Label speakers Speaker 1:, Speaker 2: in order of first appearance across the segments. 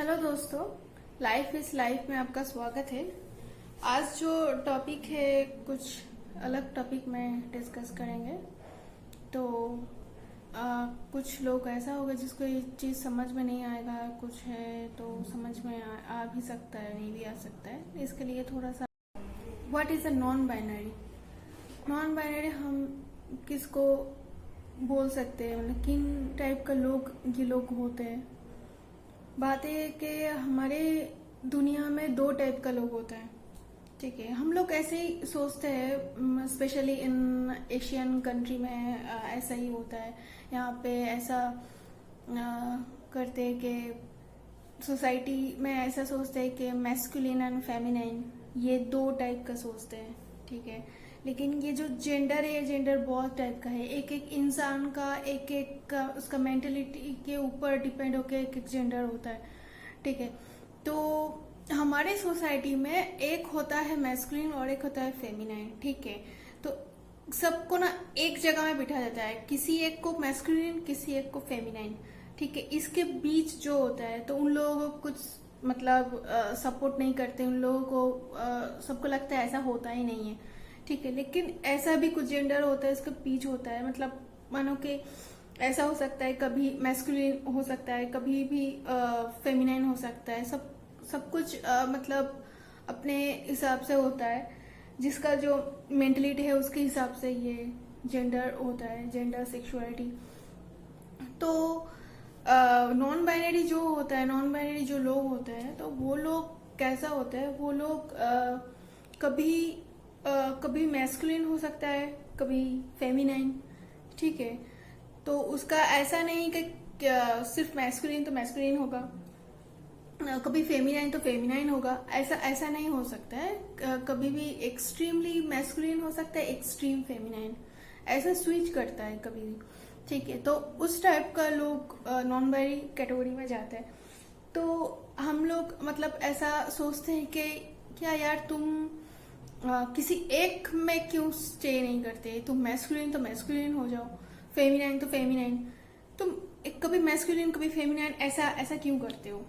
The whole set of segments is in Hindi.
Speaker 1: हेलो दोस्तों, लाइफ इज लाइफ में आपका स्वागत है। आज जो टॉपिक है कुछ अलग टॉपिक में डिस्कस करेंगे। तो कुछ लोग ऐसा होगा जिसको ये चीज़ समझ में नहीं आएगा, कुछ है तो समझ में आ भी सकता है, नहीं भी आ सकता है। इसके लिए थोड़ा सा what is a non binary. Non binary हम किसको बोल सकते हैं, मतलब किन टाइप का लोग ये लोग होते हैं। बात है कि हमारे दुनिया में दो टाइप का लोग होता है। ठीक है, हम लोग ऐसे ही सोचते हैं, स्पेशली इन एशियन कंट्री में ऐसा ही होता है। यहाँ पे ऐसा करते हैं कि सोसाइटी में ऐसा सोचते हैं कि मैस्कुलिन एंड फेमिनाइन, ये दो टाइप का सोचते हैं। ठीक है, लेकिन ये जो जेंडर है, जेंडर बहुत टाइप का है। एक एक इंसान का एक एक का उसका मेंटेलिटी के ऊपर डिपेंड होकर एक एक जेंडर होता है। ठीक है, तो हमारे सोसाइटी में एक होता है मैस्कुलिन और एक होता है फेमिनाइन। ठीक है, तो सबको ना एक जगह में बिठा जाता है, किसी एक को मैस्कुलिन, किसी एक को फेमिनाइन। ठीक है, इसके बीच जो होता है तो उन लोगों को कुछ मतलब सपोर्ट नहीं करते, उन लोगों को सबको लगता है ऐसा होता ही नहीं है। ठीक है, लेकिन ऐसा भी कुछ जेंडर होता है, इसका बीच होता है। मतलब मानो कि ऐसा हो सकता है, कभी मैस्कुलिन हो सकता है, कभी भी फेमिनाइन हो सकता है। सब कुछ मतलब अपने हिसाब से होता है, जिसका जो मेंटलिटी है उसके हिसाब से ये जेंडर होता है, जेंडर सेक्सुअलिटी। तो नॉन बाइनरी जो होता है, नॉन बाइनरी जो लोग होते हैं, तो वो लोग कैसा होता है, वो लोग कभी कभी मैस्कुलिन हो सकता है, कभी फेमिनाइन। ठीक है, तो उसका ऐसा नहीं कि सिर्फ मैस्कुलिन तो मैस्कुलिन होगा, कभी फेमिनाइन तो फेमिनाइन होगा, ऐसा ऐसा नहीं हो सकता है। कभी भी एक्सट्रीमली मैस्कुलिन हो सकता है, एक्सट्रीम फेमिनाइन, ऐसा स्विच करता है कभी भी। ठीक है, तो उस टाइप का लोग नॉन बाइनरी कैटेगरी में जाते हैं। तो हम लोग मतलब ऐसा सोचते हैं कि क्या यार, तुम किसी एक में क्यों स्टे नहीं करते, तुम मैस्कुलिन तो मैस्कुलिन हो जाओ, फेमिनाइन तो फेमिनाइन। तुम कभी मैस्कुलिन कभी फेमिनाइन ऐसा ऐसा क्यों करते हो।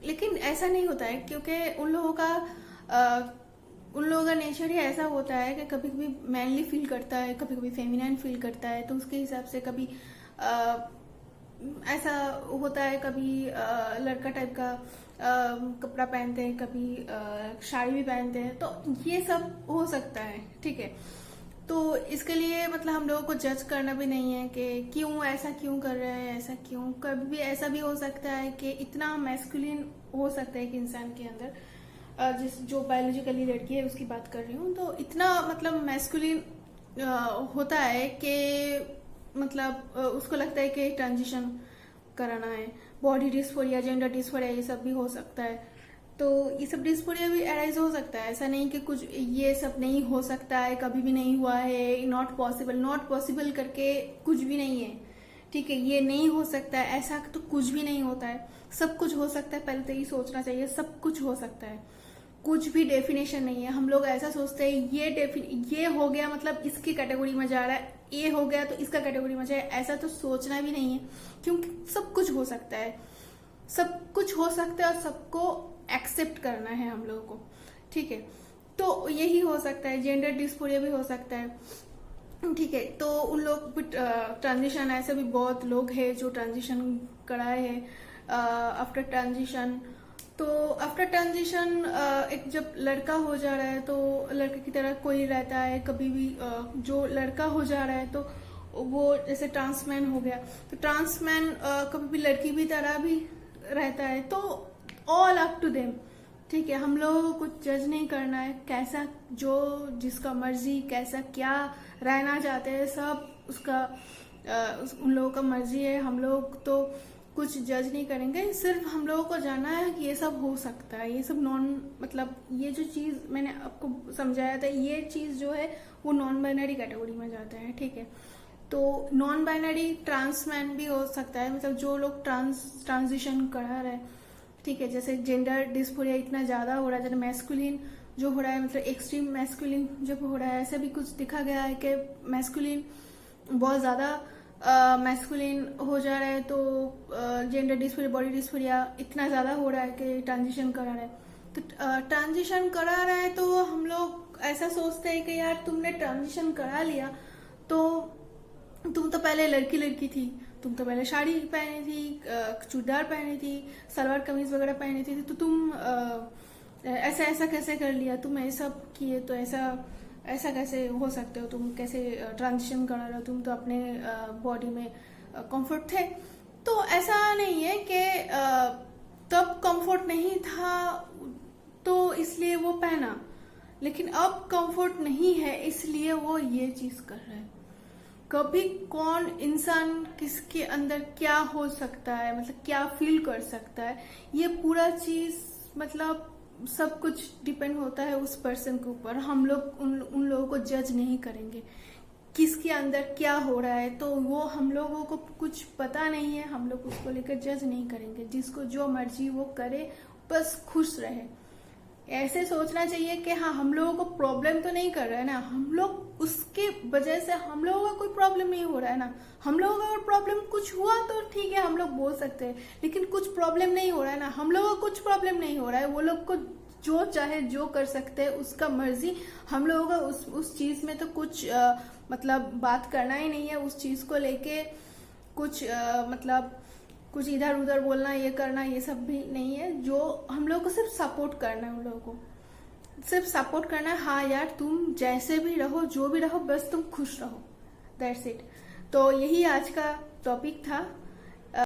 Speaker 1: लेकिन ऐसा नहीं होता है, क्योंकि उन लोगों का नेचर ही ऐसा होता है कि कभी कभी मैनली फील करता है, कभी कभी फेमिनाइन फील करता है। तो उसके हिसाब से कभी आ, ऐसा होता है, कभी लड़का टाइप का कपड़ा पहनते हैं, कभी साड़ी भी पहनते हैं। तो ये सब हो सकता है। ठीक है, तो इसके लिए मतलब हम लोगों को जज करना भी नहीं है कि क्यों ऐसा क्यों कर रहे हैं, ऐसा क्यों। कभी भी ऐसा भी हो सकता है कि इतना मैस्कुलिन हो सकता है कि इंसान के अंदर, जिस जो बायोलॉजिकली लड़की है उसकी बात कर रही हूँ, तो इतना मतलब मैस्कुलिन होता है कि मतलब उसको लगता है कि ट्रांजिशन कराना है। बॉडी डिस्फोरिया, जेंडर डिस्फोरिया, ये सब भी हो सकता है। तो ये सब डिस्फोरिया भी अराइज हो सकता है। ऐसा नहीं कि कुछ ये सब नहीं हो सकता है, कभी भी नहीं हुआ है, नॉट पॉसिबल, नॉट पॉसिबल करके कुछ भी नहीं है। ठीक है, ये नहीं हो सकता है, ऐसा तो कुछ भी नहीं होता है। सब कुछ हो सकता है, पहले तो ये सोचना चाहिए, सब कुछ हो सकता है। कुछ भी डेफिनेशन नहीं है। हम लोग ऐसा सोचते हैं ये हो गया मतलब इसकी कैटेगरी में जा रहा है, ये हो गया तो इसका कैटेगरी में जाए, ऐसा तो सोचना भी नहीं है। क्योंकि सब कुछ हो सकता है, सब कुछ हो सकता है और सबको एक्सेप्ट करना है हम लोगों को। ठीक है, तो यही हो सकता है। जेंडर डिस्फोरिया भी हो सकता है। ठीक है, तो उन लोग ट्रांजिशन, ऐसे भी बहुत लोग हैं जो ट्रांजिशन कराए हैं आफ्टर ट्रांजिशन। तो आफ्टर ट्रांजिशन एक जब लड़का हो जा रहा है तो लड़के की तरह कोई रहता है। कभी भी जो लड़का हो जा रहा है तो वो जैसे ट्रांसमैन हो गया, तो ट्रांसमैन कभी भी लड़की भी तरह भी रहता है। तो ऑल अप टू देम। ठीक है, हम लोगों को कुछ जज नहीं करना है, कैसा जो जिसका मर्जी कैसा क्या रहना चाहते हैं, सब उसका उन लोगों का मर्जी है। हम लोग तो कुछ जज नहीं करेंगे, सिर्फ हम लोगों को जानना है कि ये सब हो सकता है। ये सब नॉन मतलब ये जो चीज मैंने आपको समझाया था, ये चीज जो है वो नॉन बाइनरी कैटेगरी में जाता है। ठीक है, तो नॉन बाइनरी ट्रांसमैन भी हो सकता है, मतलब जो लोग ट्रांजिशन करा रहे हैं। ठीक है, जैसे जेंडर डिस्फोरिया इतना ज्यादा हो रहा है, जैसे मैस्कुलिन जो हो रहा है, मतलब एक्सट्रीम मैस्कुलिन जब हो रहा है, ऐसा भी कुछ दिखा गया है कि मैस्कुलिन बहुत ज्यादा मैस्कुलिन हो जा रहा है, तो जेंडर डिस्फोरिया, बॉडी डिस्फोरिया इतना ज्यादा हो रहा है कि ट्रांजिशन करा रहा है। तो ट्रांजिशन करा रहा है तो हम लोग ऐसा सोचते हैं कि यार तुमने ट्रांजिशन करा लिया तो तुम तो पहले लड़की लड़की थी, तुम तो पहले साड़ी पहनी थी, चूड़दार पहनी थी, सलवार कमीज वगैरह पहनी थी, तो तुम ऐसा ऐसा कैसे कर लिया, तुम ऐसा किए तो ऐसा ऐसा कैसे हो सकते हो, तुम कैसे ट्रांजिशन करा रहे हो, तुम तो अपने बॉडी में कंफर्ट थे। तो ऐसा नहीं है कि तब कंफर्ट नहीं था तो इसलिए वो पहना, लेकिन अब कंफर्ट नहीं है इसलिए वो ये चीज कर रहा है। कभी कौन इंसान किसके अंदर क्या हो सकता है, मतलब क्या फील कर सकता है, ये पूरा चीज मतलब सब कुछ डिपेंड होता है उस पर्सन के ऊपर। हम लोग उन लोगों को जज नहीं करेंगे किसके अंदर क्या हो रहा है, तो वो हम लोगों को कुछ पता नहीं है, हम लोग उसको लेकर जज नहीं करेंगे। जिसको जो मर्जी वो करे, बस खुश रहे। ऐसे सोचना चाहिए कि हाँ हम लोगों को प्रॉब्लम तो नहीं कर रहा है ना, हम लोग उसके वजह से हम लोगों का कोई प्रॉब्लम नहीं हो रहा है ना। हम लोगों का अगर प्रॉब्लम कुछ हुआ तो ठीक है, हम लोग बोल सकते हैं, लेकिन कुछ प्रॉब्लम नहीं हो रहा है ना, हम लोगों को कुछ प्रॉब्लम नहीं हो रहा है, वो लोग को जो चाहे जो कर सकते हैं, उसका मर्जी। हम लोगों का उस चीज में तो कुछ मतलब बात करना ही नहीं है, उस चीज को लेके कुछ मतलब कुछ इधर उधर बोलना, ये करना, ये सब भी नहीं है। जो हम लोग को सिर्फ सपोर्ट करना है, उन लोगों को सिर्फ सपोर्ट करना है। हाँ यार तुम जैसे भी रहो, जो भी रहो, बस तुम खुश रहो, दैट्स इट। तो यही आज का टॉपिक था।